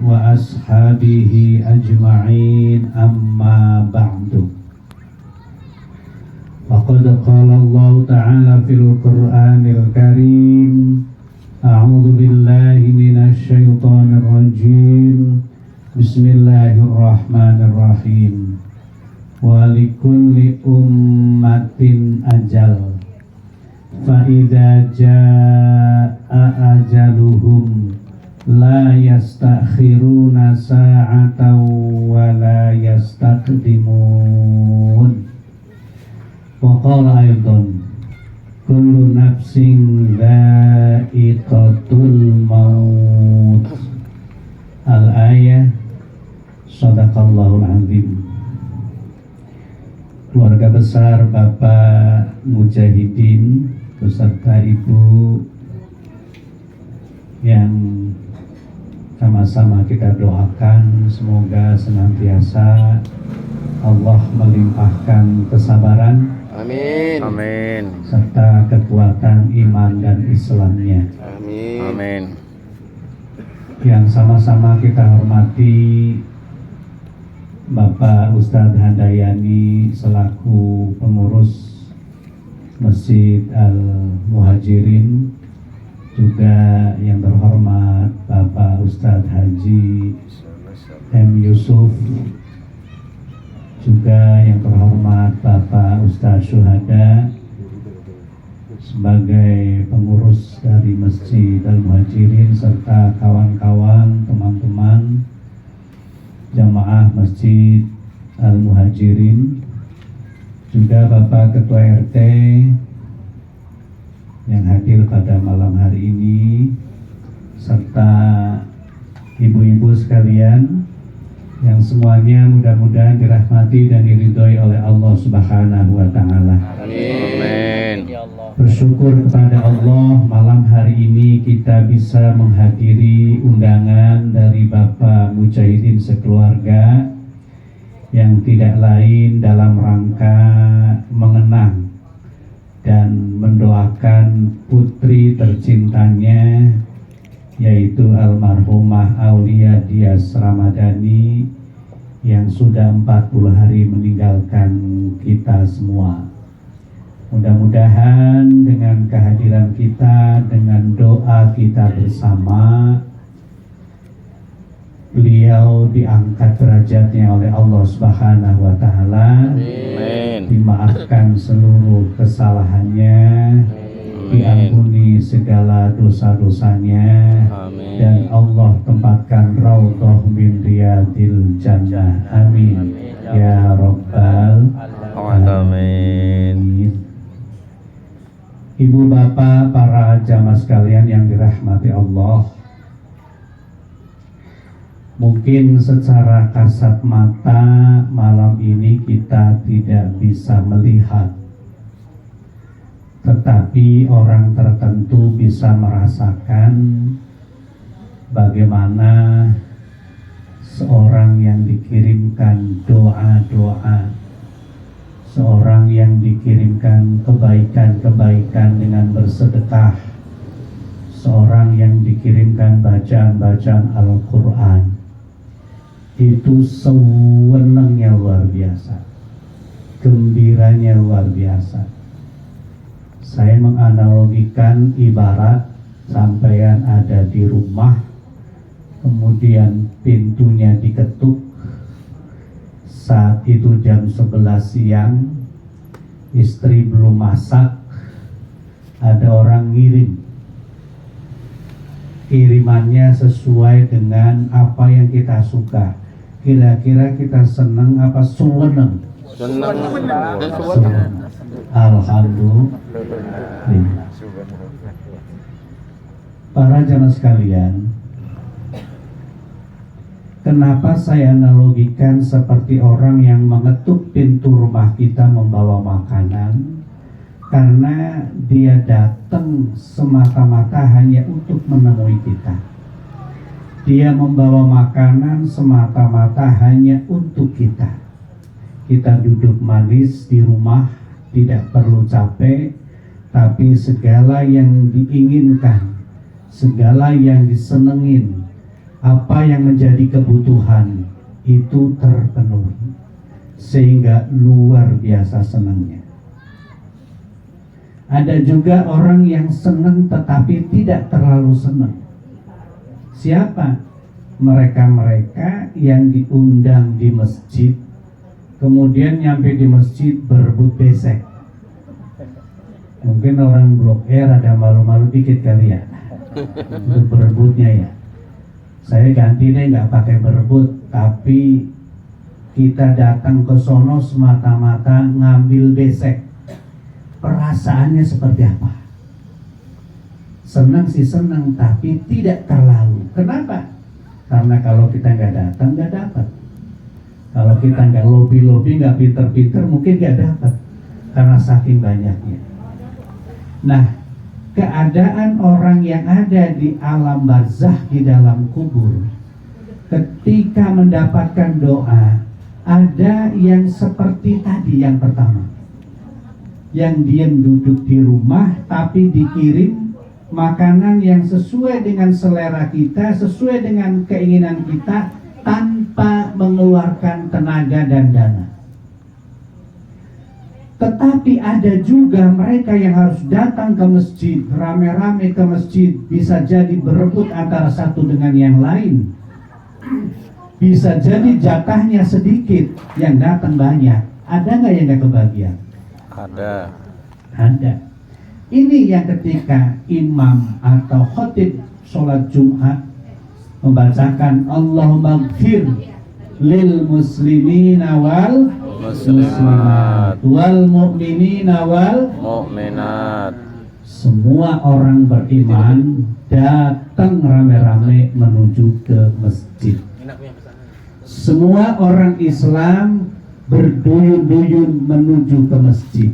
وأصحابه أجمعين أما بعد فقد قال الله تعالى في القرآن الكريم أعوذ بالله من الشيطان الرجيم بسم الله الرحمن الرحيم ولكل أمة أجل فإذا جاء أجلهم لا يستأخرون ساعة ولا يستقدمون وقال أيضا كل نفس ذائقة الموت Al-ayah Sadaqallahul Azim. Keluarga besar Bapak Mujahidin beserta Ibu yang sama-sama kita doakan semoga senantiasa Allah melimpahkan kesabaran, amin, amin, serta kekuatan iman dan Islamnya, amin, amin. Yang sama-sama kita hormati Bapak Ustadz Handayani selaku pengurus Masjid Al-Muhajirin, juga yang terhormat Bapak Ustadz Haji M. Yusuf, juga yang terhormat Bapak Ustadz Syuhada sebagai pengurus dari Masjid Al-Muhajirin serta kawan-kawan teman-teman jamaah Masjid Al-Muhajirin, juga Bapak Ketua RT yang hadir pada malam hari ini, serta ibu-ibu sekalian yang semuanya mudah-mudahan dirahmati dan diridhoi oleh Allah Subhanahu wa Ta'ala. Amin. Bersyukur kepada Allah malam hari ini kita bisa menghadiri undangan dari Bapak Mujahidin sekeluarga yang tidak lain dalam rangka mengenang dan mendoakan putri tercintanya, yaitu almarhumah Aulia Dias Ramadhani yang sudah 40 hari meninggalkan kita semua. Mudah-mudahan dengan kehadiran kita, dengan doa kita bersama, beliau diangkat derajatnya oleh Allah Subhanahu wa Ta'ala, dimaafkan seluruh kesalahannya, diampuni segala dosa-dosanya, dan Allah tempatkan raudhah min riyadil jannah. Amin ya rabbal alamin. Ibu bapak para jamaah sekalian yang dirahmati Allah, mungkin secara kasat mata malam ini kita tidak bisa melihat, tetapi orang tertentu bisa merasakan bagaimana seorang yang dikirimkan doa-doa, seorang yang dikirimkan kebaikan-kebaikan dengan bersedekah, seorang yang dikirimkan bacaan-bacaan Al-Quran, itu sewenangnya luar biasa, gembiranya luar biasa. Saya menganalogikan ibarat sampean ada di rumah, kemudian pintunya diketuk, saat itu jam 11 siang, istri belum masak, ada orang ngirim, kirimannya sesuai dengan apa yang kita suka. Kira-kira kita senang apa seneng? Senang. Alhamdulillah. Para jamaah sekalian, kenapa saya analogikan seperti orang yang mengetuk pintu rumah kita membawa makanan? Karena dia datang semata-mata hanya untuk menemui kita. Dia membawa makanan semata-mata hanya untuk kita. Kita duduk manis di rumah, tidak perlu capek, tapi segala yang diinginkan, segala yang disenengin, apa yang menjadi kebutuhan itu terpenuhi, sehingga luar biasa senangnya. Ada juga orang yang senang tetapi tidak terlalu senang. Siapa? Mereka-mereka yang diundang di masjid, kemudian nyampe di masjid berebut besek. Mungkin orang Blok R ada malu-malu dikit kali ya untuk berebutnya ya. Saya ganti deh, nggak pakai berebut, tapi kita datang ke sono semata-mata ngambil besek. Perasaannya seperti apa? Senang sih senang, tapi tidak terlalu. Kenapa? Karena kalau kita nggak datang nggak dapat. Kalau kita nggak lobi-lobi, nggak pinter-pinter, mungkin nggak dapat karena saking banyaknya. Nah, keadaan orang yang ada di alam barzah, di dalam kubur, ketika mendapatkan doa, ada yang seperti tadi yang pertama, yang diam duduk di rumah tapi dikirim makanan yang sesuai dengan selera kita, sesuai dengan keinginan kita, tanpa mengeluarkan tenaga dan dana. Tetapi ada juga mereka yang harus datang ke masjid, rame-rame ke masjid, bisa jadi berebut antara satu dengan yang lain. Bisa jadi jatahnya sedikit, yang datang banyak. Ada nggak yang nggak kebagian? Ada. Ada. Ini yang ketika imam atau khotib sholat Jumat membacakan Allahumma gfir lil muslimina wal muslimat wal mu'minina wal Mukminat. semua orang beriman datang rame-rame menuju ke masjid. Semua orang Islam berduyun-duyun menuju ke masjid.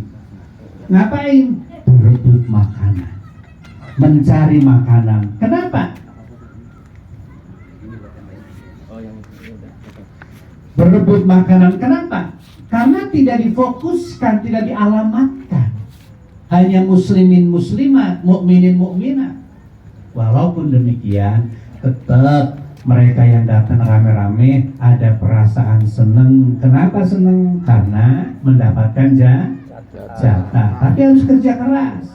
Ngapain? Berebut makanan, mencari makanan. Kenapa? Berebut makanan. Kenapa? Karena tidak difokuskan, tidak dialamatkan. Hanya muslimin muslimat, mukminin mukminat. Walaupun demikian, tetap mereka yang datang rame-rame ada perasaan senang. Kenapa senang? Karena mendapatkan jatah. Tapi harus kerja keras.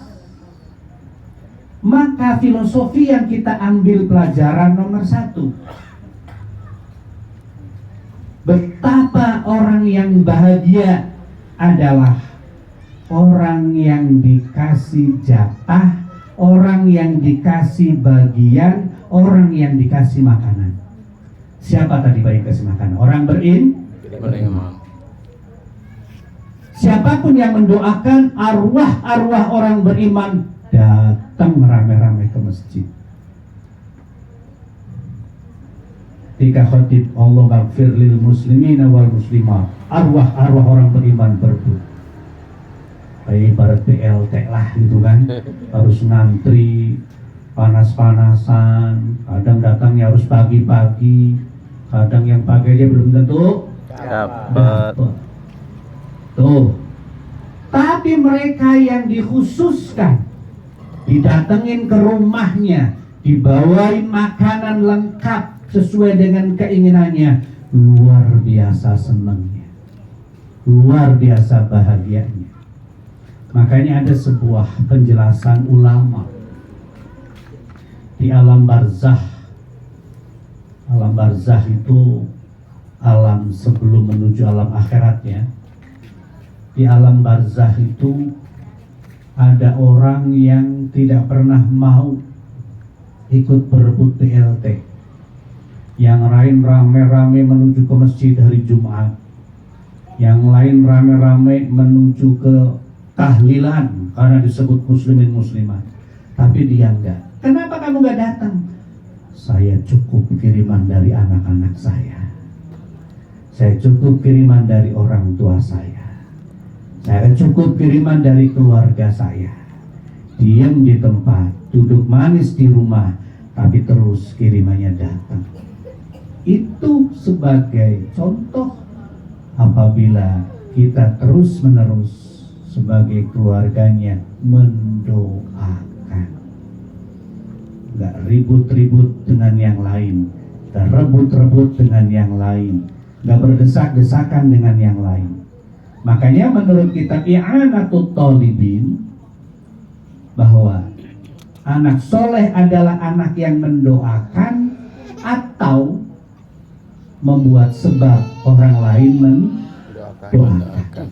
Maka filosofi yang kita ambil pelajaran nomor 1, betapa orang yang bahagia adalah orang yang dikasih jatah, orang yang dikasih bagian, orang yang dikasih makanan. Siapa tadi baik kasih makanan? Orang beriman. Siapapun yang mendoakan arwah-arwah orang beriman datang rame-rame ke masjid. Ketika khotib Allah maghfir lil muslimina wal muslimat, arwah-arwah orang beriman berebut. Kayak ibarat BLT lah gitu kan. Harus ngantri, panas-panasan, kadang datangnya harus pagi-pagi, kadang yang pagi aja belum tentu Dapat. Tuh. Tapi mereka yang dikhususkan, didatengin ke rumahnya, dibawain makanan lengkap sesuai dengan keinginannya, luar biasa senangnya, luar biasa bahagianya. Makanya ada sebuah penjelasan ulama di alam barzah. Alam barzah itu alam sebelum menuju alam akhirat ya. Di alam barzah itu ada orang yang tidak pernah mau ikut berebut BLT. Yang lain rame-rame menuju ke masjid hari Jumat. Yang lain rame-rame menuju ke tahlilan karena disebut muslimin muslimat. Tapi dia enggak. Kenapa kamu enggak datang? Saya cukup kiriman dari anak-anak saya. Saya cukup kiriman dari orang tua saya. Saya cukup kiriman dari keluarga saya. Diam di tempat, duduk manis di rumah, tapi terus kirimannya datang. Itu sebagai contoh apabila kita terus-menerus sebagai keluarganya mendoakan. Gak ribut-ribut dengan yang lain. Kita rebut-rebut dengan yang lain, nggak berdesak-desakan dengan yang lain. Makanya menurut kitab I'anatut Thalibin bahwa anak soleh adalah anak yang mendoakan atau membuat sebab orang lain mendoakan.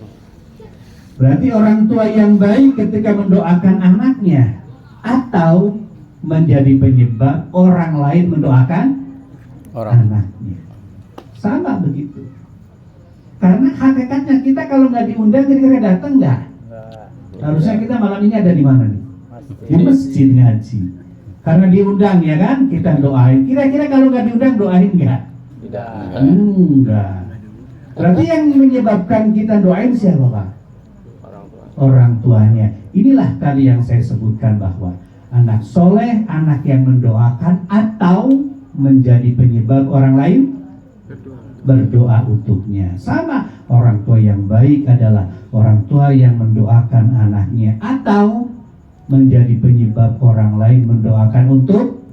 Berarti orang tua yang baik ketika mendoakan anaknya atau menjadi penyebab orang lain mendoakan anaknya. Sama begitu. Karena hakikatnya kita kalau nggak diundang kira-kira datang nggak? Harusnya kita malam ini ada di mana nih? Di masjid ngaji. Karena diundang ya kan, kita doain. Kira-kira kalau nggak diundang doain nggak? Tidak. Enggak. Berarti yang menyebabkan kita doain siapa Pak? Orang tuanya. Inilah tadi yang saya sebutkan bahwa anak soleh, anak yang mendoakan atau menjadi penyebab orang lain berdoa untuknya. Sama, orang tua yang baik adalah orang tua yang mendoakan anaknya atau menjadi penyebab orang lain mendoakan untuk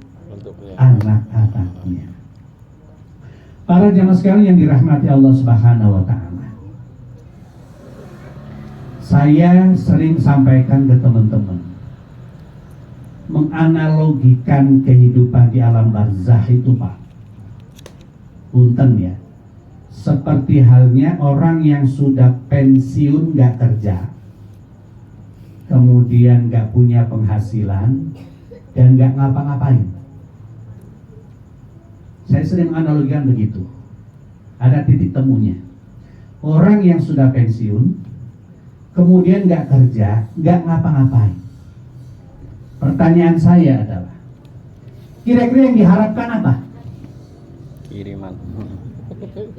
anak-anaknya. Para jamaah sekalian yang dirahmati Allah Subhanahu wa taala. Saya sering sampaikan ke teman-teman, menganalogikan kehidupan di alam barzah itu Pak, punten ya, seperti halnya orang yang sudah pensiun gak kerja, kemudian gak punya penghasilan dan gak ngapa-ngapain. Saya sering menganalogikan begitu. Ada titik temunya. Orang yang sudah pensiun, kemudian gak kerja, gak ngapa-ngapain. Pertanyaan saya adalah, kira-kira yang diharapkan apa? Kiriman.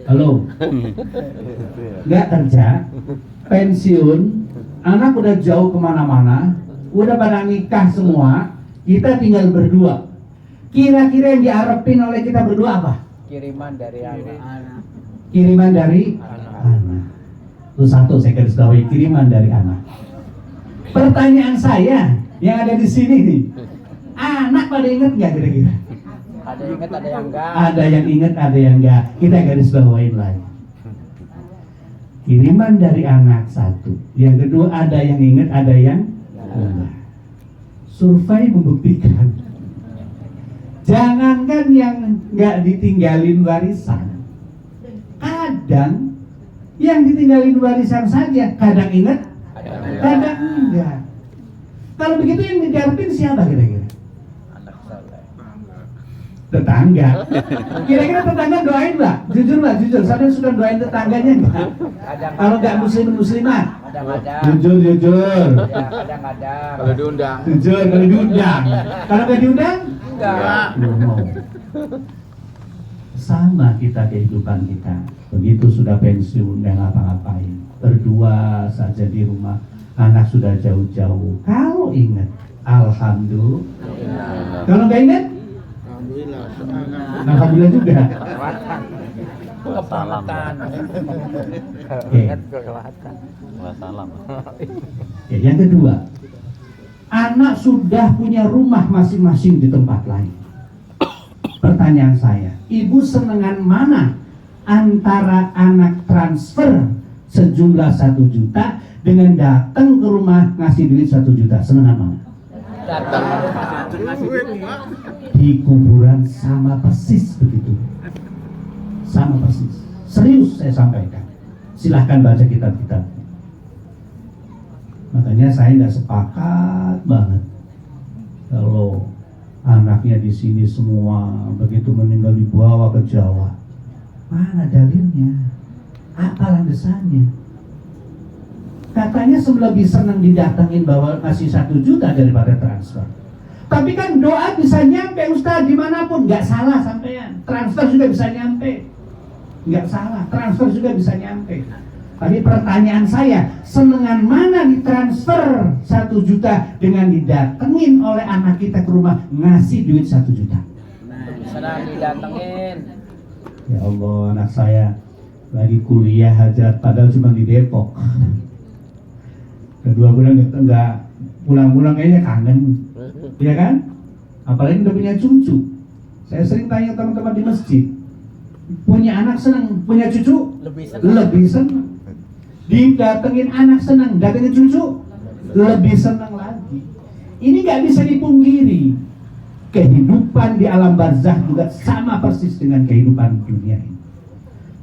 Halo? Gak kerja, pensiun, anak udah jauh kemana-mana, udah pada nikah semua, kita tinggal berdua. Kira-kira yang diharapin oleh kita berdua apa? Kiriman dari anak. Kiriman dari anak. Itu satu saya garis bawahi, kiriman dari anak. Pertanyaan saya yang ada di sini nih, anak pada ingat nggak kira-kira? Ada yang ingat, ada yang enggak. Ada yang ingat, ada yang enggak. Kita garis bawahin lagi. Kiriman dari anak satu. Yang kedua ada yang ingat, ada yang enggak. Survei membuktikan, jangankan yang enggak ditinggalin warisan, kadang yang ditinggalin warisan saja kadang ingat, kadang enggak. Kalau begitu yang diharapin siapa kira-kira? Anak soleh. Tetangga. Kira-kira tetangga doain Mbak? Jujur Mbak, jujur. Sampai sudah doain tetangganya enggak? Kalau enggak muslimah? Kadang-kadang. Jujur. Ya, kadang-kadang. Kalau diundang. Jujur, kalau diundang. Kalau nggak diundang? Enggak. Belum mau. Sama kita kehidupan kita. Begitu sudah pensiun, nggak ngapa-ngapain. Berdua saja di rumah. Anak sudah jauh-jauh. Kalau ingat, alhamdulillah. Kalau nggak ingat, alhamdulillah juga. Kebangetan. Oke. Ingat kelewatan. Wassalam. Ya, yang kedua, anak sudah punya rumah masing-masing di tempat lain. Pertanyaan saya, ibu senengan mana antara anak transfer sejumlah 1 juta dengan datang ke rumah ngasih duit 1 juta? Senengan mana? Datang ke rumah. Di kuburan sama persis begitu. Sama persis. Serius saya sampaikan. Silahkan baca kitab-kitab. Makanya saya nggak sepakat banget kalau anaknya di sini semua begitu meninggal dibawa ke Jawa. Mana dalilnya? Apa landasannya? Katanya lebih senang didatengin bawa ngasih 1 juta daripada transfer. Tapi kan doa bisa nyampe Ustaz dimanapun, nggak salah sampean. Transfer juga bisa nyampe, nggak salah. Transfer juga bisa nyampe. Tapi pertanyaan saya, senengan mana ditransfer 1 juta dengan didatengin oleh anak kita ke rumah ngasih duit 1 juta? Senang didatengin. Ya Allah, anak saya lagi kuliah aja, padahal cuma di Depok. Kedua bulan enggak pulang-pulang kayaknya kangen, ya kan? Apalagi udah punya cucu. Saya sering tanya teman-teman di masjid, punya anak senang, punya cucu Lebih lebih senang. Didatengin anak senang, datengin cucu lebih senang lagi. Ini nggak bisa dipungkiri. Kehidupan di alam barzakh juga sama persis dengan kehidupan dunia ini.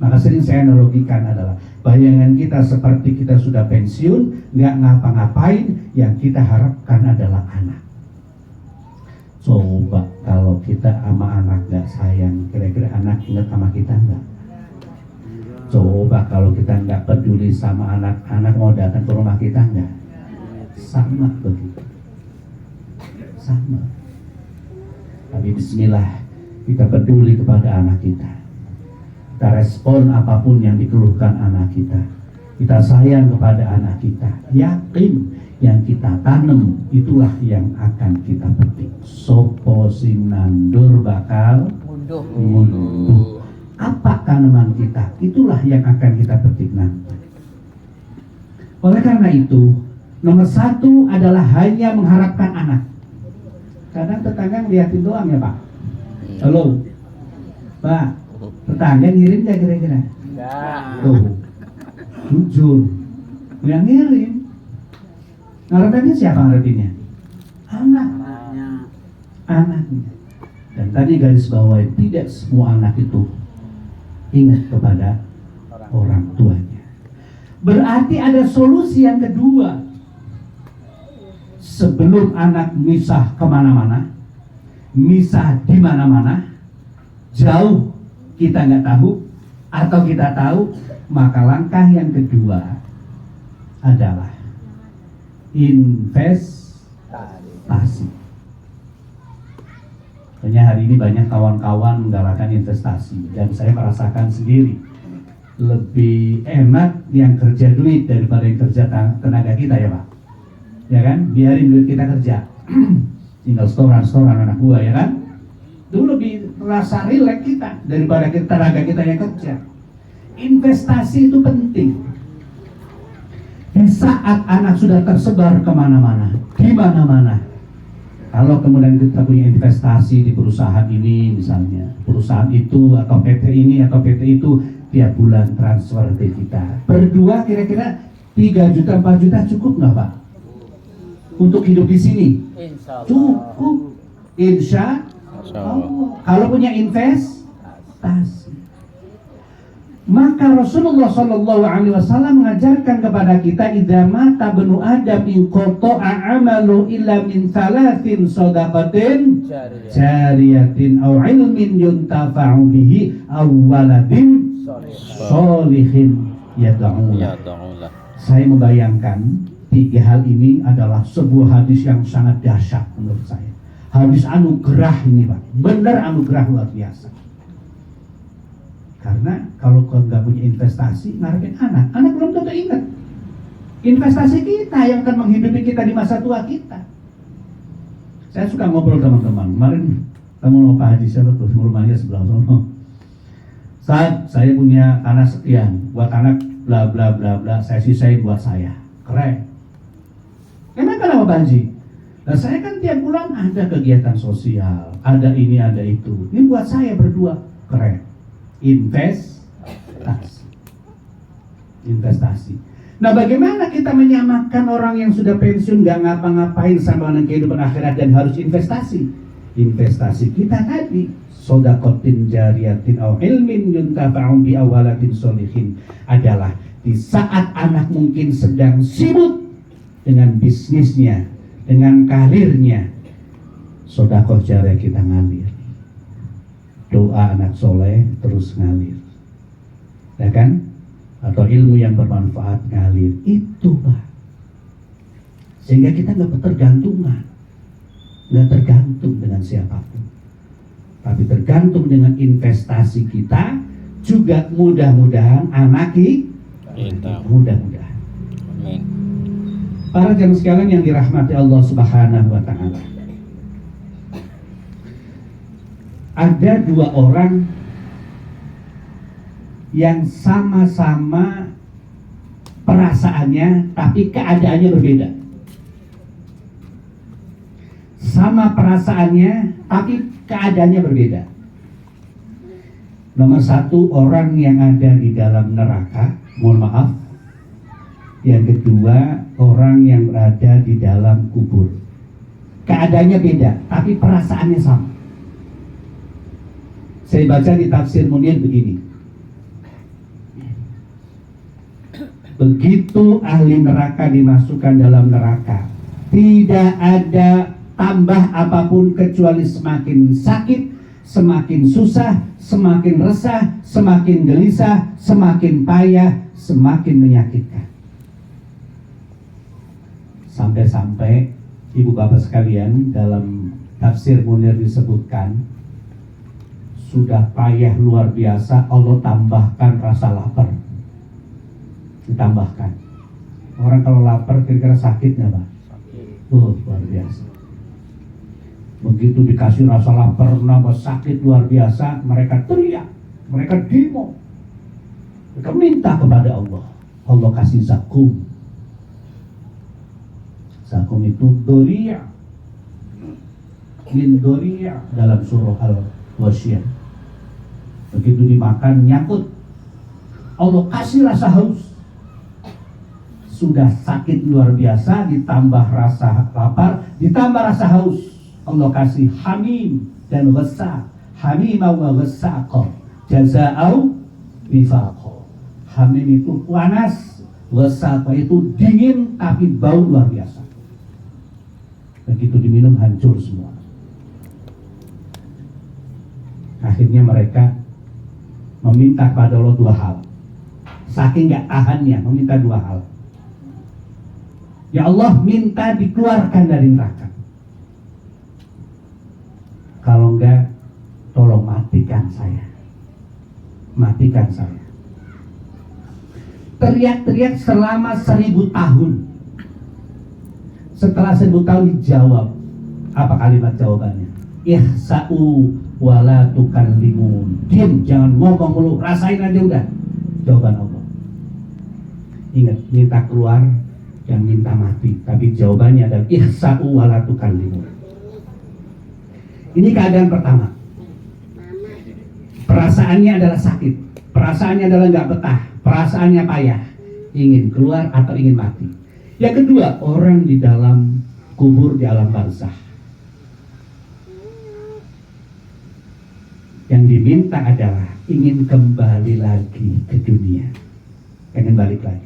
Maka sering saya analogikan adalah bayangan kita seperti kita sudah pensiun, nggak ngapa-ngapain, yang kita harapkan adalah anak. Coba kalau kita sama anak nggak sayang, kira-kira anak ingat sama kita nggak? Coba kalau kita nggak peduli sama anak, anak mau datang ke rumah kita nggak? Sama begitu. Sama. Tapi bismillah, kita peduli kepada anak kita. Kita respon apapun yang dikeluhkan anak kita. Kita sayang kepada anak kita. Yakin yang kita tanam itulah yang akan kita petik. Sopo sing nandur bakal munduh. Apa tanaman kita, itulah yang akan kita petik nanti. Oleh karena itu, nomor satu adalah hanya mengharapkan anak. Kadang tetangga ngeliatin doang ya Pak. Halo Pak, tetangga ngirim gak kira-kira? Enggak. Tuh, jujur, yang ngirim. Ngarepinnya siapa ngarepinnya? Anaknya. Dan tadi garis bawahi, tidak semua anak itu ingat kepada orang tuanya. Berarti ada solusi yang kedua. Sebelum anak misah kemana-mana, misah di mana-mana, jauh kita nggak tahu atau kita tahu, maka langkah yang kedua adalah investasi. Makanya hari ini banyak kawan-kawan menggalakkan investasi dan saya merasakan sendiri lebih enak yang kerja duit daripada yang kerja tenaga kita ya Pak. Ya kan, biarin duit kita kerja. Tinggal setoran anak buah ya kan. Itu lebih rasa rileks kita daripada tenaga kita yang kerja. Investasi itu penting. Di saat anak sudah tersebar kemana-mana, di mana-mana. Kalau kemudian kita punya investasi di perusahaan ini misalnya, perusahaan itu atau PT ini atau PT itu tiap bulan transfer ke kita. Berdua kira-kira 3 juta 4 juta cukup nggak Pak? Untuk hidup di sini? Cukup. Insya Allah. Kalau punya investasi. Maka Rasulullah SAW mengajarkan kepada kita, idza mata benu Adam in qata'a amalu illa min thalathin shadaqatin jariyatin aw ilmin yuntafa'u bihi aw waladin sholihin yad'u. Saya membayangkan 3 hal ini adalah sebuah hadis yang sangat dahsyat menurut saya. Hadis anugerah ini Pak, benar anugerah luar biasa. Karena kalau kau nggak punya investasi, ngarepin anak belum tentu ingat. Investasi kita yang akan menghidupi kita di masa tua kita. Saya suka ngobrol teman-teman. Kemarin kamu mau Pak Haji siapa tuh, rumahnya sebelah sana. Saat saya punya tanah sekian, buat anak bla bla bla bla, saya sisain buat saya. Keren. Emang kenapa Pak Haji? Nah saya kan tiap bulan ada kegiatan sosial, ada ini ada itu. Ini buat saya berdua. Keren. Investasi. Nah bagaimana kita menyamakan orang yang sudah pensiun gak ngapa-ngapain sama dengan kehidupan akhirat dan harus investasi? Investasi kita tadi, shadaqatin jariyatin aw ilmin yuntafa'u bi awalatin sholihin, adalah di saat anak mungkin sedang sibuk dengan bisnisnya, dengan karirnya, sedekah jariyah kita ngalir. Doa anak soleh terus ngalir, ya kan? Atau ilmu yang bermanfaat ngalir, itu Pak. Sehingga kita nggak tergantungan, nggak tergantung dengan siapapun, tapi tergantung dengan investasi kita. Juga mudah-mudahan anak kita, mudah-mudahan. Amin. Para jamaah sekalian yang dirahmati Allah Subhanahu wa Ta'ala, ada 2 orang yang sama-sama perasaannya tapi keadaannya berbeda. Sama perasaannya tapi keadaannya berbeda. Nomor satu, orang yang ada di dalam neraka, mohon maaf. Yang kedua, orang yang berada di dalam kubur. Keadaannya beda, tapi perasaannya sama. Saya baca di tafsir Munir begini. Begitu ahli neraka dimasukkan dalam neraka, tidak ada tambah apapun kecuali semakin sakit, semakin susah, semakin resah, semakin gelisah, semakin payah, semakin menyakitkan. Sampai-sampai ibu bapak sekalian, dalam tafsir Munir disebutkan, sudah payah luar biasa, Allah tambahkan rasa lapar. Ditambahkan. Orang kalau lapar kira-kira sakit nggak, Pak? Luar biasa. Begitu dikasih rasa lapar, nambah sakit luar biasa, mereka teriak, mereka demo, mereka minta kepada Allah. Allah kasih zakum. Zakum itu doria, min doria dalam surah Al-Wasyiyah. Begitu dimakan nyangkut, Allah kasih rasa haus. Sudah sakit luar biasa, ditambah rasa lapar, ditambah rasa haus, Allah kasih hamim dan ghassa. Hamim wa ghassaqa jaza'au wifaqa. Hamim itu panas, ghassaqa itu dingin tapi bau luar biasa. Begitu diminum hancur semua. Akhirnya mereka meminta kepada Allah dua hal. Saking gak tahannya, meminta dua hal. Ya Allah, minta dikeluarkan dari neraka. Kalau enggak, tolong matikan saya. Matikan saya. Teriak-teriak selama 1000 tahun. Setelah 1000 tahun dijawab. Apa kalimat jawabannya? Ihsa'u wala tukallimun. Diam, jangan ngomong mulu, rasain aja udah. Jawaban Allah. Ingat, minta keluar, yang minta mati, tapi jawabannya adalah ihsa'u wala tukallimun. Ini keadaan pertama. Perasaannya adalah sakit, perasaannya adalah nggak betah, perasaannya payah, ingin keluar atau ingin mati. Yang kedua, orang di dalam kubur di alam barzah. Yang diminta adalah ingin kembali lagi ke dunia, ingin balik lagi.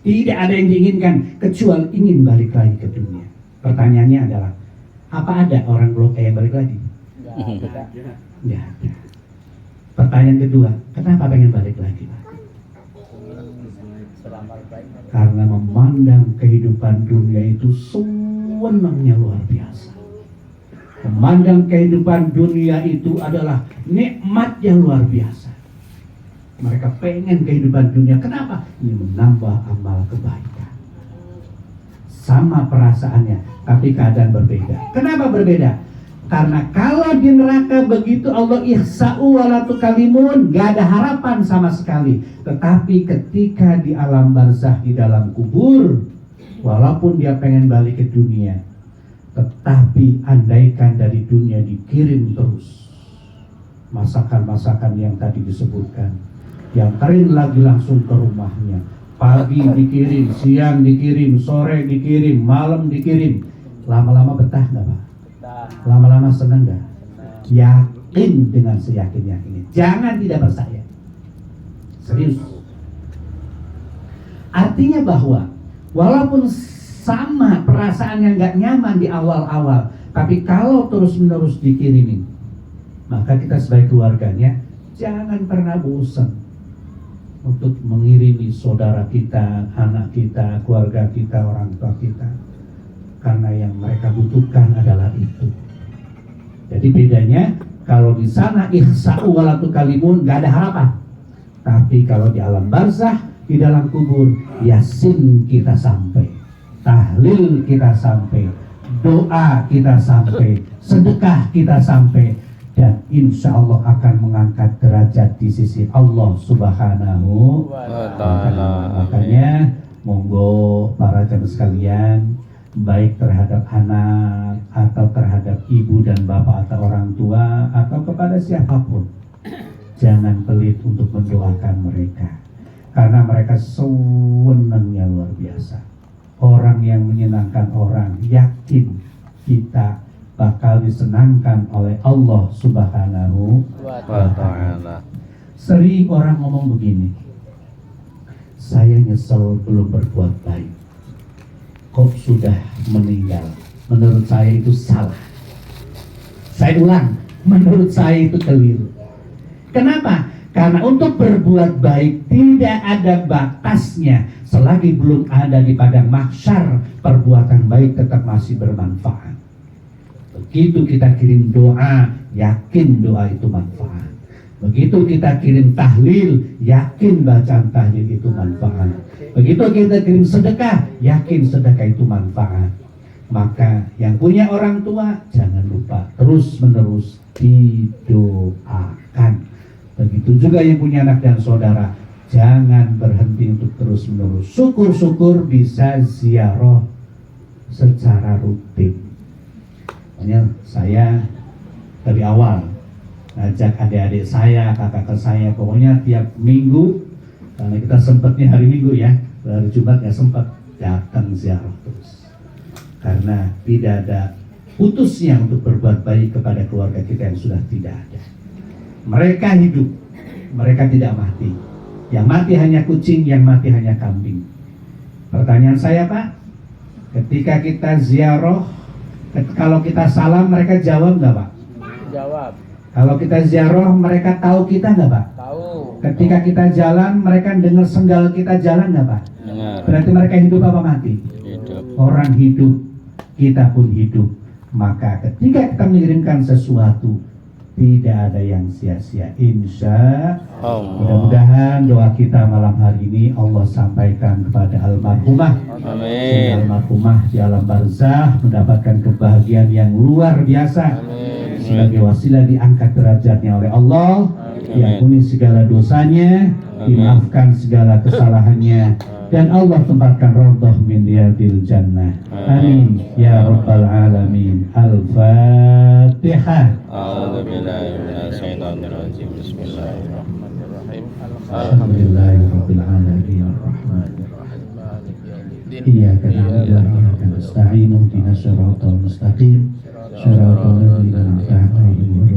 Tidak ada yang diinginkan kecuali ingin balik lagi ke dunia. Pertanyaannya adalah, apa ada orang blok yang balik lagi? Ya. Pertanyaan kedua, kenapa pengen balik lagi? Karena memandang kehidupan dunia itu sewenangnya luar biasa. Memandang kehidupan dunia itu adalah nikmat yang luar biasa. Mereka pengen kehidupan dunia. Kenapa? Ini menambah amal kebaikan. Sama perasaannya, tapi keadaan berbeda. Kenapa berbeda? Karena kalau di neraka begitu Allah ihsa'u wala tukallimun, gak ada harapan sama sekali. Tetapi ketika di alam barzah, di dalam kubur, walaupun dia pengen balik ke dunia, tetapi andaikan dari dunia dikirim terus masakan-masakan yang tadi disebutkan, yang kering lagi langsung ke rumahnya, pagi dikirim, siang dikirim, sore dikirim, malam dikirim, lama-lama betah nggak Pak? Lama-lama senang nggak? Yakin dengan seyakin-yakinnya, jangan tidak percaya, serius. Artinya bahwa walaupun sama perasaan yang nggak nyaman di awal-awal, tapi kalau terus-menerus dikirimin, maka kita sebagai keluarganya jangan pernah bosan untuk mengirimi saudara kita, anak kita, keluarga kita, orang tua kita, karena yang mereka butuhkan adalah itu. Jadi bedanya, kalau di sana ihsa'u wala tukallimun, gak ada harapan. Tapi kalau di alam barzah, di dalam kubur, yasin kita sampai, tahlil kita sampai, doa kita sampai, sedekah kita sampai, dan insya Allah akan mengangkat derajat di sisi Allah Subhanahu wa Ta'ala. Makanya monggo para jamaah sekalian, baik terhadap anak atau terhadap ibu dan bapak atau orang tua atau kepada siapapun, jangan pelit untuk mendoakan mereka, karena mereka sewenangnya luar biasa. Orang yang menyenangkan orang, yakin kita bakal disenangkan oleh Allah Subhanahu Buat Wa ta'ala. Sering orang ngomong begini, saya nyesel belum berbuat baik, kok sudah meninggal. Menurut saya itu salah. Saya ulang, menurut saya itu keliru. Kenapa? Karena untuk berbuat baik tidak ada batasnya. Selagi belum ada di padang mahsyar, perbuatan baik tetap masih bermanfaat. Begitu kita kirim doa, yakin doa itu manfaat. Begitu kita kirim tahlil, yakin bacaan tahlil itu manfaat. Begitu kita kirim sedekah, yakin sedekah itu manfaat. Maka yang punya orang tua, jangan lupa terus-menerus didoakan. Begitu juga yang punya anak dan saudara, jangan berhenti untuk terus-menerus. Syukur-syukur bisa ziarah secara rutin. Makanya saya dari awal ngajak adik-adik saya, kakak saya, pokoknya tiap minggu, karena kita sempatnya hari Minggu ya, hari Jumat nggak sempat, datang ziarah terus. Karena tidak ada putusnya untuk berbuat baik kepada keluarga kita yang sudah tidak ada. Mereka hidup, mereka tidak mati. Yang mati hanya kucing, yang mati hanya kambing. Pertanyaan saya, Pak, ketika kita ziarah, kalau kita salam mereka jawab nggak, Pak? Jawab. Kalau kita ziarah mereka tahu kita nggak, Pak? Tahu. Ketika kita jalan mereka dengar senggal kita jalan nggak, Pak? Dengar. Berarti mereka hidup apa mati? Hidup. Orang hidup, kita pun hidup. Maka ketika kita mengirimkan sesuatu, tidak ada yang sia-sia. Insya Allah. mudah-mudahan doa kita malam hari ini Allah sampaikan kepada almarhumah. Sehingga Amin. almarhumah di alam barzah mendapatkan kebahagiaan yang luar biasa. Amin. Sebagai wasilah diangkat derajatnya oleh Allah, diampuni segala dosanya, dimaafkan segala kesalahannya, dan Allah tempatkan raudhah min riyadil jannah. Amin ya rabbal alamin. Al-Fatihah. A'udzu billahi minasyaitonir rajim. Bismillahirrahmanirrahim. Alhamdulillahirabbil alamin arrahmanir rahim. Iyyaka na'budu wa iyyaka nasta'in. Ihdinas siratal mustaqim. Shiratal ladzina an'amta 'alaihim